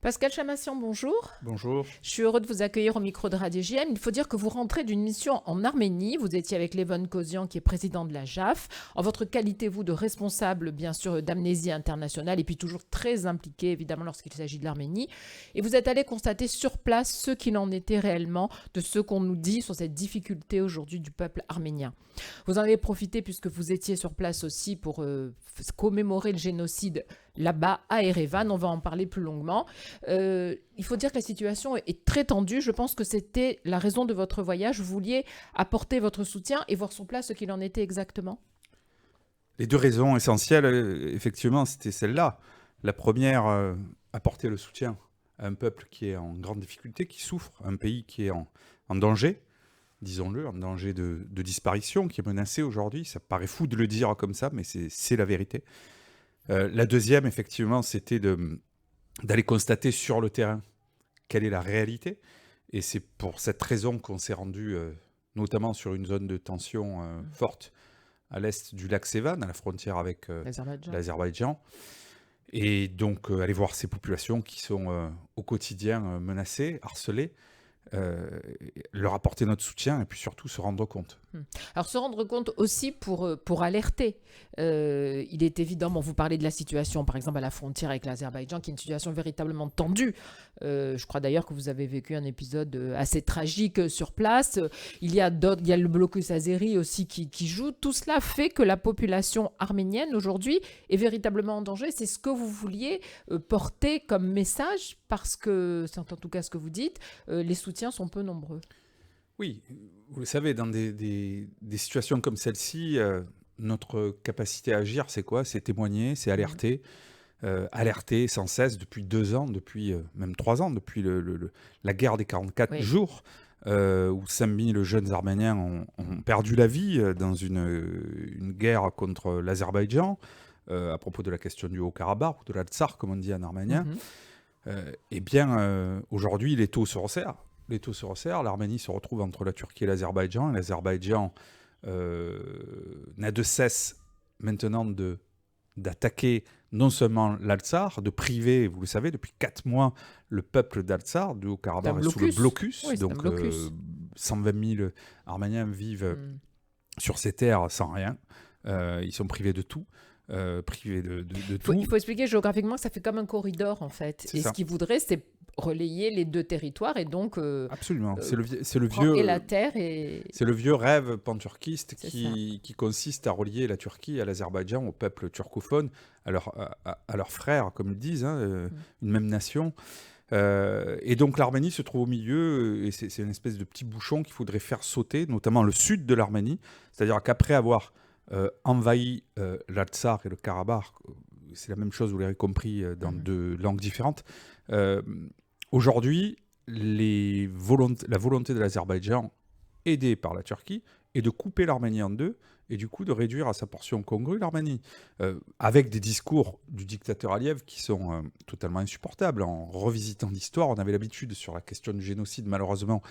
Pascal Chamassian, bonjour. Bonjour. Je suis heureux de vous accueillir au micro de Radio JM. Il faut dire que vous rentrez d'une mission en Arménie. Vous étiez avec Levon Kozian, qui est président de la JAF. En votre qualité, vous, de responsable, bien sûr, d'Amnésie Internationale, et puis toujours très impliqué, évidemment, lorsqu'il s'agit de l'Arménie. Et vous êtes allé constater sur place ce qu'il en était réellement de ce qu'on nous dit sur cette difficulté aujourd'hui du peuple arménien. Vous en avez profité, puisque vous étiez sur place aussi, pour commémorer le génocide là-bas à Erevan. On va en parler plus longuement. Il faut dire que la situation est très tendue. Je pense que c'était la raison de votre voyage. Vous vouliez apporter votre soutien et voir sur place ce qu'il en était exactement. Les deux raisons essentielles, effectivement, c'était celle-là. La première, apporter le soutien à un peuple qui est en grande difficulté, qui souffre, un pays qui est en danger, disons-le, en danger de disparition, qui est menacé aujourd'hui. Ça paraît fou de le dire comme ça, mais c'est la vérité. La deuxième, effectivement, c'était d'aller constater sur le terrain quelle est la réalité. Et c'est pour cette raison qu'on s'est rendu notamment sur une zone de tension forte à l'est du lac Sevan, à la frontière avec l'Azerbaïdjan. Et donc aller voir ces populations qui sont au quotidien menacées, harcelées, leur apporter notre soutien et puis surtout se rendre compte. Alors se rendre compte aussi pour alerter. Il est évident, bon, vous parlez de la situation par exemple à la frontière avec l'Azerbaïdjan, qui est une situation véritablement tendue. Je crois d'ailleurs que vous avez vécu un épisode assez tragique sur place. Il y a le blocus azéri aussi qui joue. Tout cela fait que la population arménienne aujourd'hui est véritablement en danger. C'est ce que vous vouliez porter comme message, parce que, c'est en tout cas ce que vous dites, les soutiens sont peu nombreux. Oui, vous le savez, dans des situations comme celle-ci, notre capacité à agir, c'est quoi? C'est témoigner, c'est alerter. Alerter sans cesse depuis 2 ans, depuis même 3 ans, depuis la guerre des 44 jours, où 5000 jeunes Arméniens ont perdu la vie dans une guerre contre l'Azerbaïdjan, à propos de la question du Haut-Karabakh, ou de l'Artsakh, comme on dit en arménien. Eh bien, aujourd'hui, les taux se resserrent. Les taux se resserrent, l'Arménie se retrouve entre la Turquie et l'Azerbaïdjan. L'Azerbaïdjan n'a de cesse maintenant d'attaquer non seulement l'Artsakh, de priver, vous le savez, depuis 4 mois, le peuple d'Artsakh, du Haut-Karabakh, est sous le blocus. Oui, donc 120 000 Arméniens vivent sur ces terres sans rien. Ils sont privés de tout. Privés de tout. Il faut expliquer géographiquement que ça fait comme un corridor en fait. Et ça. Ce qu'ils voudraient, c'est relayer les deux territoires et donc absolument, c'est le vieux et la terre et c'est le vieux rêve panturquiste qui consiste à relier la Turquie à l'Azerbaïdjan, au peuple turcophone, à leurs frères, comme ils disent, une même nation. Et donc l'Arménie se trouve au milieu, et c'est une espèce de petit bouchon qu'il faudrait faire sauter, notamment le sud de l'Arménie. C'est-à-dire qu'après avoir envahi l'Artsakh et le Karabakh, c'est la même chose, vous l'avez compris, dans 2 langues différentes. Aujourd'hui, la volonté de l'Azerbaïdjan, aidée par la Turquie, est de couper l'Arménie en 2 et du coup de réduire à sa portion congrue l'Arménie, avec des discours du dictateur Aliyev qui sont totalement insupportables. En revisitant l'histoire, on avait l'habitude sur la question du génocide, malheureusement,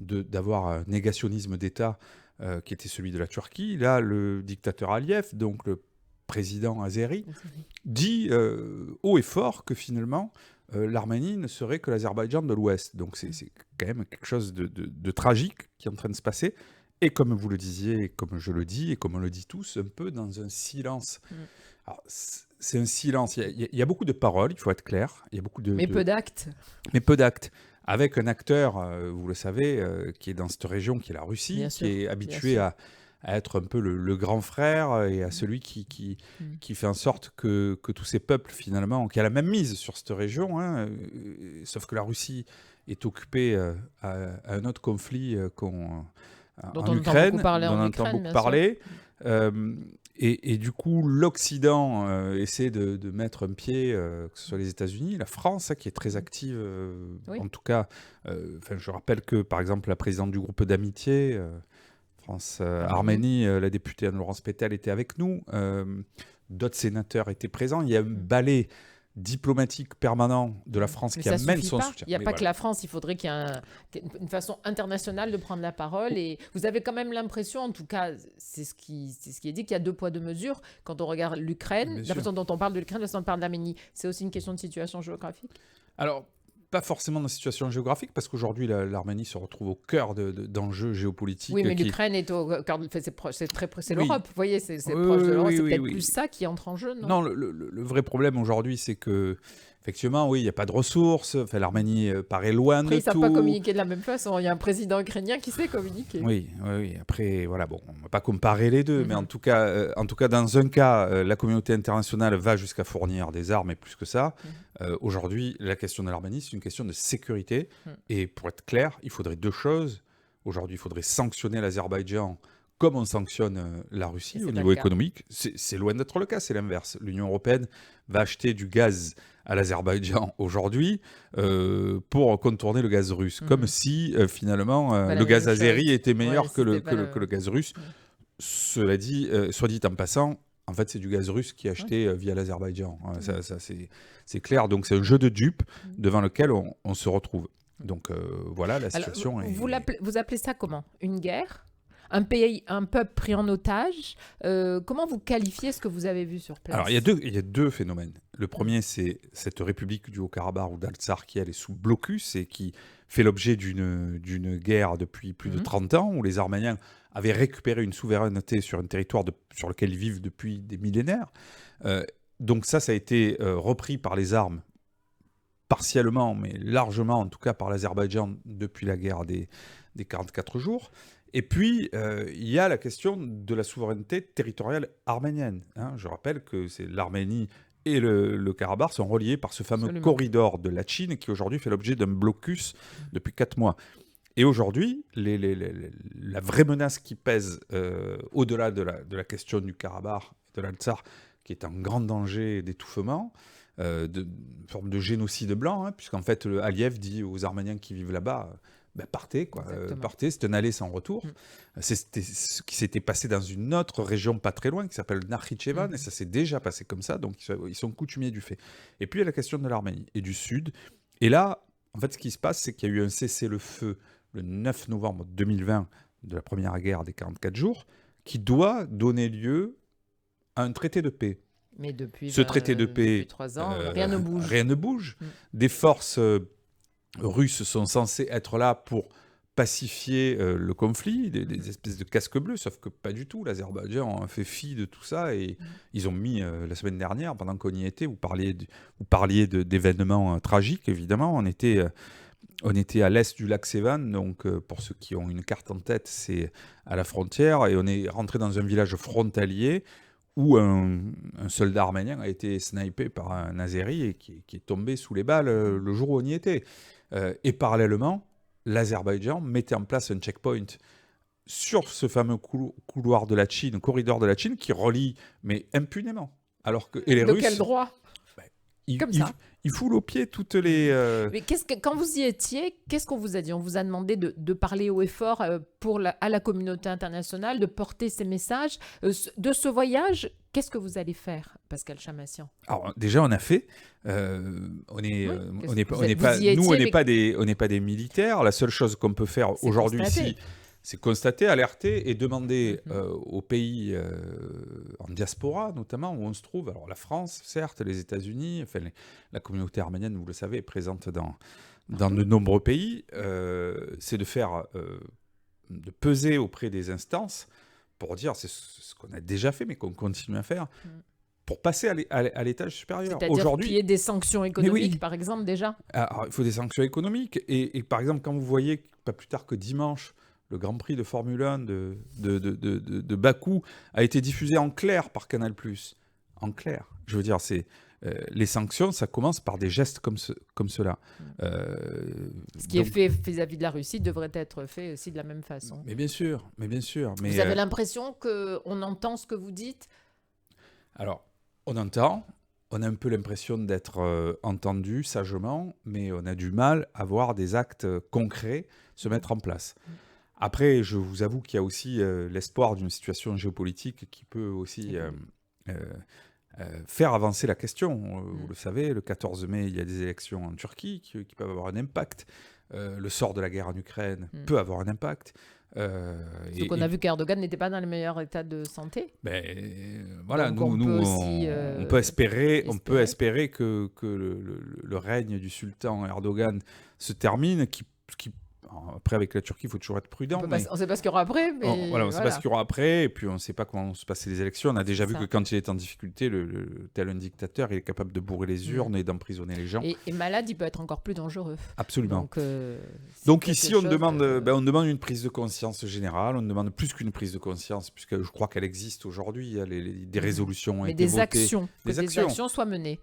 d'avoir un négationnisme d'État qui était celui de la Turquie. Là, le dictateur Aliyev, donc le président azéri, dit haut et fort que finalement l'Arménie ne serait que l'Azerbaïdjan de l'Ouest. Donc c'est quand même quelque chose de tragique qui est en train de se passer. Et comme vous le disiez, et comme je le dis, et comme on le dit tous, un peu dans un silence. Alors, c'est un silence. Il y a beaucoup de paroles, il faut être clair. Il y a beaucoup peu d'actes. Mais peu d'actes. Avec un acteur, vous le savez, qui est dans cette région, qui est la Russie, qui est habitué à être un peu le grand frère et à celui qui fait en sorte que tous ces peuples, finalement, qui a la même mise sur cette région, sauf que la Russie est occupée à un autre conflit en Ukraine, dont on entend beaucoup parler. Et du coup, l'Occident essaie de mettre un pied, que ce soit les États-Unis, la France, qui est très active, en tout cas. Je rappelle que, par exemple, la présidente du groupe d'amitié France-Arménie, la députée Anne-Laurence Pétel était avec nous. D'autres sénateurs étaient présents. Il y a un balai diplomatique permanent de la France Mais qui ça amène suffit son pas. soutien. Il n'y a Mais pas voilà. que la France, il faudrait qu'il y ait une façon internationale de prendre la parole. Et vous avez quand même l'impression, en tout cas, c'est ce qui est dit, qu'il y a deux poids, deux mesures. Quand on regarde l'Ukraine, Bien la sûr. façon dont on parle de l'Ukraine, la façon dont on parle d'Arménie, c'est aussi une question de situation géographique. Alors, pas forcément dans la situation géographique, parce qu'aujourd'hui, l'Arménie se retrouve au cœur d'enjeux géopolitiques. Oui, mais l'Ukraine est au cœur, c'est Oui. l'Europe, vous voyez, c'est Oui, proche de oui, l'Europe, oui, c'est oui, peut-être oui. plus ça qui entre en jeu, non? Non, le vrai problème aujourd'hui, c'est que, effectivement, oui, il n'y a pas de ressources. Enfin, l'Arménie paraît loin Après, de ils ne savent pas tout. communiquer de la même façon. Il y a un président ukrainien qui sait communiquer. Oui, oui, oui. Après, voilà, bon, on ne va pas comparer les deux, mais Mhm. en tout cas, dans un cas, la communauté internationale va jusqu'à fournir des armes et plus que ça. Aujourd'hui, la question de l'Arménie, c'est une question de sécurité. Mhm. Et pour être clair, il faudrait deux choses. Aujourd'hui, il faudrait sanctionner l'Azerbaïdjan comme on sanctionne la Et Russie c'est au pas niveau le cas. économique. C'est loin d'être le cas, c'est l'inverse. L'Union européenne va acheter du gaz à l'Azerbaïdjan aujourd'hui pour contourner le gaz russe, comme si finalement Pas la le gaz même azéri chose. était Ouais, meilleur que c'était pas le gaz russe. Mhm. Cela dit, soit dit en passant, en fait, c'est du gaz russe qui est Ouais. acheté via l'Azerbaïdjan. Mhm. Ça, c'est clair. Donc, c'est un jeu de dupes Mhm. devant lequel on se retrouve. Donc, voilà, la Alors, situation est... vous appelez ça comment? Une guerre? Un pays, un peuple pris en otage? Comment vous qualifiez ce que vous avez vu sur place? Alors, il y a deux phénomènes. Le premier, c'est cette république du Haut-Karabakh ou d'Artsakh qui, elle, est sous blocus et qui fait l'objet d'une guerre depuis plus de 30 ans, où les Arméniens avaient récupéré une souveraineté sur un territoire sur lequel ils vivent depuis des millénaires. Donc ça a été repris par les armes, partiellement, mais largement, en tout cas par l'Azerbaïdjan, depuis la guerre des 44 jours. Et puis, il y a la question de la souveraineté territoriale arménienne. Je rappelle que c'est l'Arménie et le Karabakh sont reliés par ce fameux Absolument. corridor de Latchine qui aujourd'hui fait l'objet d'un blocus depuis 4 mois. Et aujourd'hui, la vraie menace qui pèse au-delà de la question du Karabakh, de l'Artsakh, qui est en grand danger d'étouffement, de forme de génocide blanc, puisqu'en fait, Aliyev dit aux Arméniens qui vivent là-bas, partez, quoi. Partez, c'est un aller sans retour. C'était ce qui s'était passé dans une autre région pas très loin, qui s'appelle Nakhichevan, et ça s'est déjà passé comme ça, donc ils sont coutumiers du fait. Et puis, il y a la question de l'Arménie et du Sud. Et là, en fait, ce qui se passe, c'est qu'il y a eu un cessez-le-feu le 9 novembre 2020 de la première guerre des 44 jours, qui doit donner lieu à un traité de paix. Mais depuis Ce traité de paix, depuis 3 ans, rien ne bouge. Rien ne bouge. Des forces russes sont censées être là pour pacifier le conflit, des espèces de casques bleus, sauf que pas du tout. L'Azerbaïdjan a fait fi de tout ça et ils ont mis, la semaine dernière, pendant qu'on y était, vous parliez d'événements tragiques, évidemment. On était à l'est du lac Sevan, donc pour ceux qui ont une carte en tête, c'est à la frontière, et on est rentré dans un village frontalier où un soldat arménien a été snipé par un Azéri et qui est tombé sous les balles le jour où on y était. Et parallèlement, l'Azerbaïdjan mettait en place un checkpoint sur ce fameux couloir de la Chine, corridor de la Chine, qui relie, mais impunément. Alors que, et les De Russes, quel droit? Comme ça. Ils foulent aux pieds toutes les... Mais quand vous y étiez, qu'est-ce qu'on vous a dit? On vous a demandé de parler haut et fort à la communauté internationale, de porter ces messages. De ce voyage, qu'est-ce que vous allez faire, Pascal Chamassian? Alors déjà, on a fait. On n'est pas des militaires. La seule chose qu'on peut faire aujourd'hui ici, c'est constater, alerter et demander aux pays en diaspora, notamment, où on se trouve, alors la France, certes, les États-Unis, enfin, la communauté arménienne, vous le savez, est présente dans de nombreux pays, c'est de peser auprès des instances pour dire, c'est ce qu'on a déjà fait, mais qu'on continue à faire, pour passer à l'étage supérieur. C'est-à-dire qu'il y ait des sanctions économiques, par exemple, déjà? Alors, il faut des sanctions économiques. Et par exemple, quand vous voyez, pas plus tard que dimanche, le Grand Prix de Formule 1 de Bakou a été diffusé en clair par Canal+. En clair. Je veux dire, les sanctions, ça commence par des gestes comme cela. Ce qui est fait vis-à-vis de la Russie devrait être fait aussi de la même façon. Mais bien sûr. Vous avez l'impression qu'on entend ce que vous dites? Alors, on entend. On a un peu l'impression d'être entendu sagement, mais on a du mal à voir des actes concrets se mettre en place. Après, je vous avoue qu'il y a aussi l'espoir d'une situation géopolitique qui peut aussi faire avancer la question. Vous le savez, le 14 mai, il y a des élections en Turquie qui peuvent avoir un impact. Le sort de la guerre en Ukraine peut avoir un impact. Sauf qu'on a vu qu'Erdogan n'était pas dans le meilleur état de santé. Voilà, Donc on peut espérer que le règne du sultan Erdogan se termine. Après, avec la Turquie, il faut toujours être prudent. On ne sait pas ce qu'il y aura après. Mais on ne sait pas ce qu'il y aura après, et puis on ne sait pas comment vont se passer les élections. On a déjà vu que quand il est en difficulté, tel un dictateur, il est capable de bourrer les urnes et d'emprisonner les gens. Et malade, il peut être encore plus dangereux. Absolument. Donc ici, on demande une prise de conscience générale, on demande plus qu'une prise de conscience, puisque je crois qu'elle existe aujourd'hui. Des résolutions ont été votées. Des actions soient menées.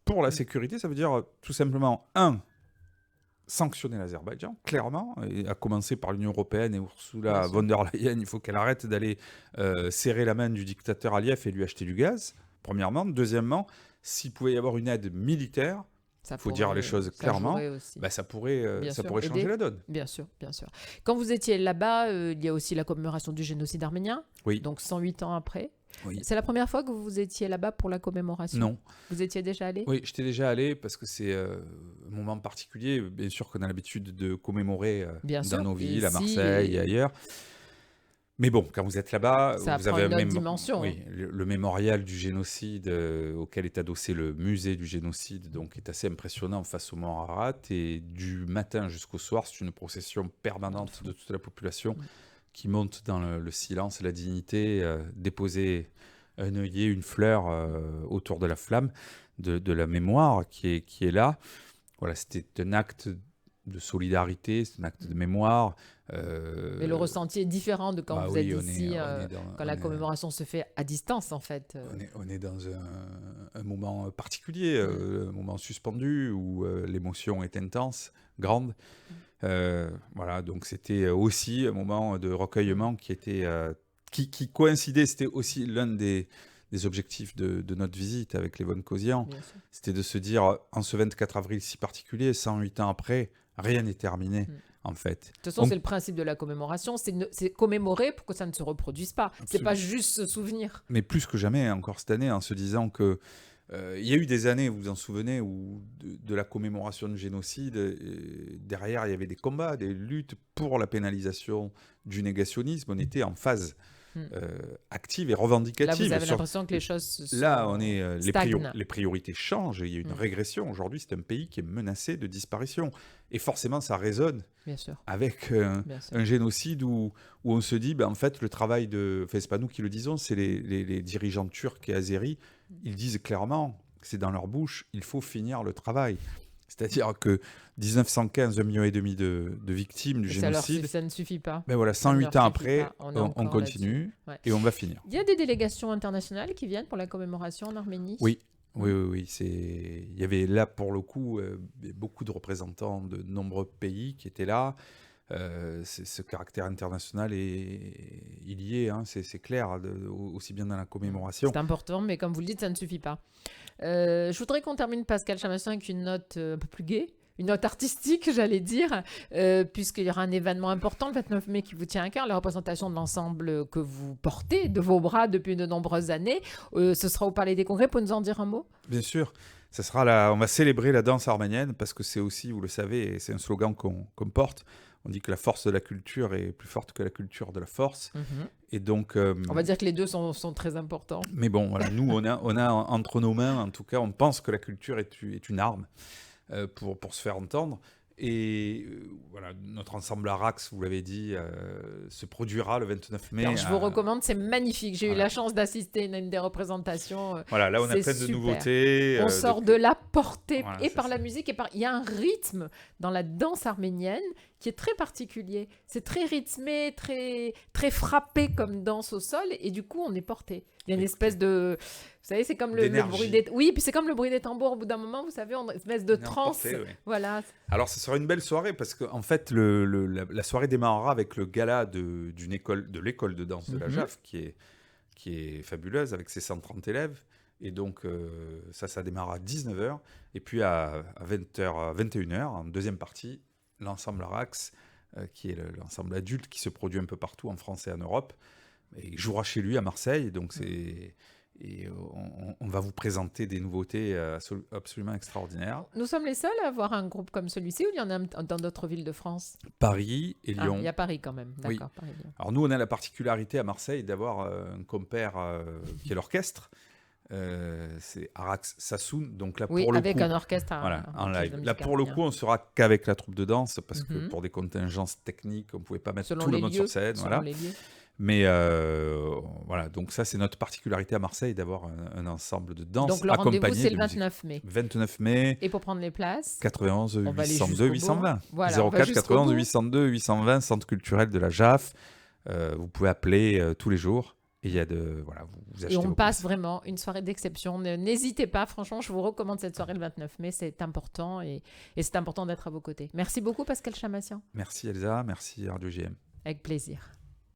Pour la sécurité, ça veut dire tout simplement, sanctionner l'Azerbaïdjan, clairement, et à commencer par l'Union européenne et Ursula von der Leyen. Il faut qu'elle arrête d'aller serrer la main du dictateur Aliyev et lui acheter du gaz, premièrement. Deuxièmement, s'il pouvait y avoir une aide militaire, il faut dire les choses clairement, ça pourrait changer la donne. Bien sûr. Quand vous étiez là-bas, il y a aussi la commémoration du génocide arménien, donc 108 ans après. Oui. C'est la première fois que vous étiez là-bas pour la commémoration? Non. Vous étiez déjà allé? Oui, j'étais déjà allé parce que c'est un moment particulier. Bien sûr qu'on a l'habitude de commémorer dans nos villes, à Marseille et ailleurs. Mais bon, quand vous êtes là-bas, vous avez une autre dimension. Oui, le mémorial du génocide auquel est adossé le musée du génocide, donc est assez impressionnant face au mont Ararat. Et du matin jusqu'au soir, c'est une procession permanente de toute la population qui monte dans le silence et la dignité, déposer un œillet, une fleur autour de la flamme de la mémoire qui est là. Voilà, c'était un acte de solidarité, c'est un acte de mémoire. Mais le ressenti est différent de quand vous êtes ici, quand la commémoration se fait à distance, en fait. On est dans un moment particulier, un moment suspendu où l'émotion est intense, grande. Voilà, donc c'était aussi un moment de recueillement qui coïncidait. C'était aussi l'un des objectifs de notre visite avec les von Kosian. C'était de se dire, en ce 24 avril si particulier, 108 ans après, rien n'est terminé. En fait. De toute façon, c'est le principe de la commémoration, c'est commémorer pour que ça ne se reproduise pas. C'est pas juste se souvenir. Mais plus que jamais, encore cette année, en se disant que il y a eu des années, vous vous en souvenez, où de la commémoration du génocide, derrière, il y avait des combats, des luttes pour la pénalisation du négationnisme. On était en phase active et revendicative. Là, vous avez l'impression que les choses Là, les priorités changent. Il y a une régression. Aujourd'hui, c'est un pays qui est menacé de disparition. Et forcément, ça résonne avec un génocide où on se dit, en fait, le travail enfin, c'est pas nous qui le disons, c'est les dirigeants turcs et azéris. Ils disent clairement, c'est dans leur bouche, il faut finir le travail. C'est-à-dire que 1915, 1,5 million de victimes du génocide. Ça ne suffit pas. Mais voilà, 108 ans après, on continue et on va finir. Il y a des délégations internationales qui viennent pour la commémoration en Arménie? Oui. Il y avait là, pour le coup, beaucoup de représentants de nombreux pays qui étaient là. Ce caractère international, il y est, c'est clair, aussi bien dans la commémoration. C'est important, mais comme vous le dites, ça ne suffit pas. Je voudrais qu'on termine, Pascal Chamasson, avec une note un peu plus gaie, une note artistique, j'allais dire, puisqu'il y aura un événement important le 29 mai qui vous tient à cœur, la représentation de l'ensemble que vous portez de vos bras depuis de nombreuses années. Ce sera au Palais des Congrès. Pouvez-vous nous en dire un mot? Bien sûr. On va célébrer la danse arménienne parce que c'est aussi, vous le savez, c'est un slogan qu'on porte. On dit que la force de la culture est plus forte que la culture de la force. Et donc, on va dire que les deux sont très importants. Mais bon, voilà, nous, on a entre nos mains, en tout cas, on pense que la culture est une arme pour se faire entendre. Et voilà, notre ensemble Arax, vous l'avez dit, se produira le 29 mai. Alors, je vous recommande, c'est magnifique. J'ai eu la chance d'assister à une des représentations. Voilà, là on a plein de nouveautés. On sort de la portée par la musique il y a un rythme dans la danse arménienne qui est très particulier. C'est très rythmé, très, très frappé comme danse au sol et du coup on est porté. Il y a une espèce de... Vous savez, c'est comme le bruit des... Oui, puis c'est comme le bruit des tambours. Au bout d'un moment, vous savez, on a une espèce de transe. Voilà. Alors, ce sera une belle soirée parce qu'en fait, la soirée démarrera avec le gala de l'école de danse de la JAF qui est fabuleuse avec ses 130 élèves. Et donc, ça démarre à 19h. Et puis, à 21h, en deuxième partie, l'ensemble Arax, qui est l'ensemble adulte qui se produit un peu partout en France et en Europe. Et il jouera chez lui à Marseille. Donc, on va vous présenter des nouveautés absolument extraordinaires. Nous sommes les seuls à avoir un groupe comme celui-ci ou il y en a dans d'autres villes de France? Paris et Lyon. Il y a Paris quand même, Oui. d'accord. Paris, Lyon. Alors nous, on a la particularité à Marseille d'avoir un compère qui est l'orchestre. C'est Arax Sassoon. Donc là, Oui, pour le avec coup, un orchestre voilà, en orchestre live. de Là, musique pour le coup, arménienne. on sera qu'avec la troupe de danse parce que Mhm. pour des contingences techniques, on ne pouvait pas mettre Selon tout le les monde lieux, sur scène. selon Voilà. les lieux. Mais voilà, donc ça, c'est notre particularité à Marseille d'avoir un ensemble de danse Donc le rendez-vous, accompagné c'est de le musique. 29 mai. 29 mai, Et pour prendre les places, 91 on va aller 802 jusqu'au bout. 820. Voilà, on va 04 jusqu'au 91 bout. 802 820, centre culturel de la JAF. Vous pouvez appeler tous les jours. Et il y a voilà, vous Et achetez on vos passe places. vraiment une soirée d'exception. N'hésitez pas, franchement, je vous recommande cette soirée le 29 mai, c'est important et c'est important d'être à vos côtés. Merci beaucoup Pascal Chamassian. Merci Elsa, merci Radio JM. Avec plaisir.